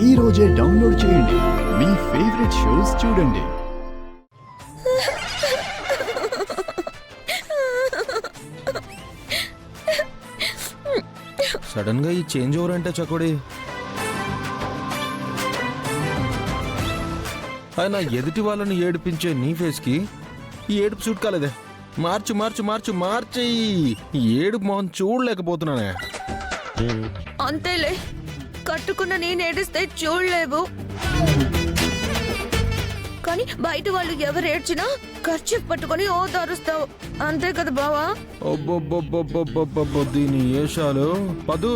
ఈ రోజే డౌన్లోడ్ చేయండి. మీ ఫేవరెట్ షోస్ చూడండి. సడన్ గా ఈ చేంజ్ ఓవర్ అంటే చకోడి ఆయన ఎదుటి వాళ్ళని ఏడిపించే నీ ఫేస్ కి ఈ ఏడుపు సూట్ కాలేదే. మార్చు మార్చు మార్చు మార్చి ఏడుపు మొహం చూడలేకపోతున్నానే. అంతేలే, కట్టుకున్న నేను ఏడిస్తే చూడలేవు, కానీ బయట వాళ్ళు ఎవరు ఏడ్చినా ఖర్చు పట్టుకొని ఓ తరుస్తావు, అంతే కదా బావా? ఒబ్బొబ్బొబ్బొబ్బొబ్బొబ్బొ దీని ఏషాలు పదు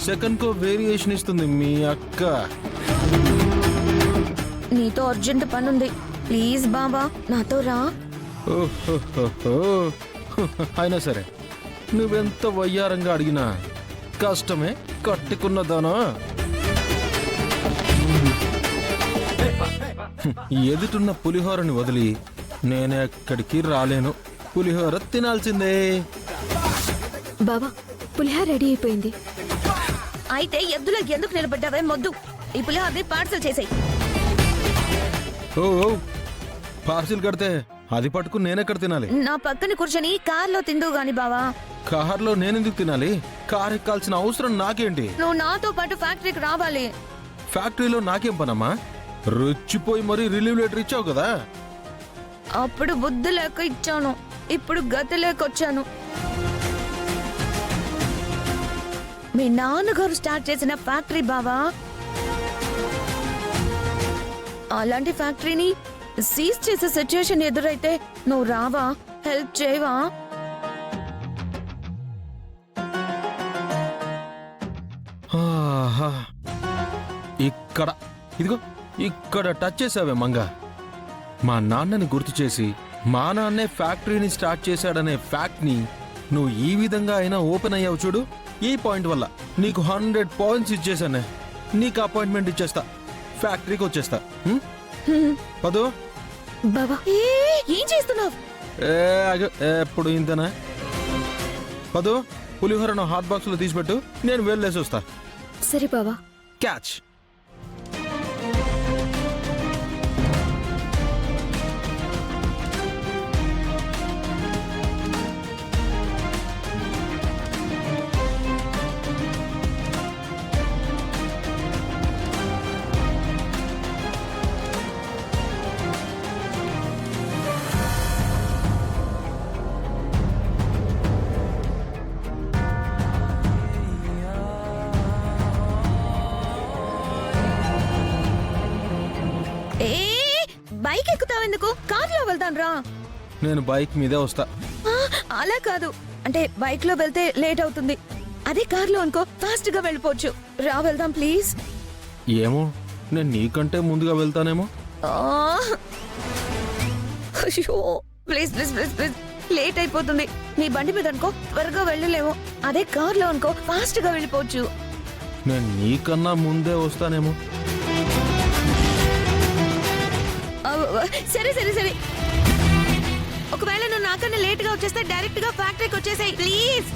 సెకండ్ కో వేరియేషన్ ఇస్తుంది మీ అక్క. నీతో అర్జెంట్ పనుంది, ప్లీజ్ బావా నాతో రా. ఓహోహోహో. అయినా సరే నువ్వెంత వయ్యారంగా అడిగినా కష్టమే కట్టుకున్నదానా. ఎదుటున్న పులిహోరని వదిలి నేనెక్కడికి రాలేను. పులిహోర తినాల్సిందే. బావా పులిహార రెడీ అయిపోయింది. అయితే ఎద్దులో ఎందుకు నిలబడ్డావే మొద్దు, ఈ పులిహోరని పార్సల్ చేసేయ్. ఓ పార్సిల్ కడితే అది పట్టుకుని నేనెక్కడ తినాలి? నా పక్కన కూర్చొని కార్లో తిందువు గాని బావా. కార్లో నేనెందుకు తినాలి? కార్ ఎక్కాల్సిన అవసరం నాకేంటి? నువ్వు నాతో పాటు ఫ్యాక్టరీకి రావాలి. ఫ్యాక్టరీలో నాకేం పనమ్మా? రుచ్చిపోయి మరీ రిలీవ్ లెటర్ ఇచ్చావు కదా. అప్పుడు బుద్ధి లేక ఇచ్చాను, ఇప్పుడు గతి లేక వచ్చాను. మీ నాన్నగారు స్టార్ట్ చేసిన ఫ్యాక్టరీ బావా, అలాంటి ఫ్యాక్టరీని సీజ్ చేసే సిచ్యుయేషన్ ఎదురైతే నువ్వు రావా? హెల్ప్ చేయవా? ఆహా. ఇక్కడ ఇదిగో ఇక్కడ టచ్ చేసావే మంగ. మా నాన్నని గుర్తు చేసి మా నాన్నే ఫ్యాక్టరీని స్టార్ట్ చేశాడనే ఫ్యాక్ట్ ని నువ్వు ఈ విధంగా అయినా ఓపెన్ అయ్యావు చూడు. ఈ పాయింట్ వల్ల నీకు 100 పాయింట్స్ ఇచ్చేసానే. నీకు అపాయింట్మెంట్ ఇచ్చేస్తా, ఫ్యాక్టరీకి వచ్చేస్తా. పదు బావా ఏం చేస్తున్నావు? ఎప్పుడు ఇంతనా? పదు పులిహోరను హాట్ బాక్స్ లో తీసిపెట్టు, నేను వెళ్ళేసి వస్తా. సరే బావా. క్యాచ్. బైక్ ఎక్కుతావు ఎందుకు? కార్లో వెళ్తాను రా. నేను బైక్ మీదే వస్తా. అలా కాదు, అంటే బైక్ లో వెళ్తే లేట్ అవుతుంది, అదే కార్లో అనుకో ఫాస్ట్ గా వెళ్ళిపోవచ్చు. రా వెళ్దాం ప్లీజ్. ఏమో నేను నీకంటే ముందుగా వెళ్తానేమో. అయ్యో please please please please, late అయిపోతుంది. నీ బండి మీద అనుకో త్వరగా వెళ్ళలేము, అదే కార్లో అనుకో ఫాస్ట్ గా వెళ్ళిపోవచ్చు. నేను నీకన్నా ముందే వస్తానేమో. సరే సరే సరే, ఒకవేళ నువ్వు నాకన్నా లేట్ గా వచ్చేస్తే డైరెక్ట్ గా ఫ్యాక్టరీకి వచ్చేసాయి ప్లీజ్.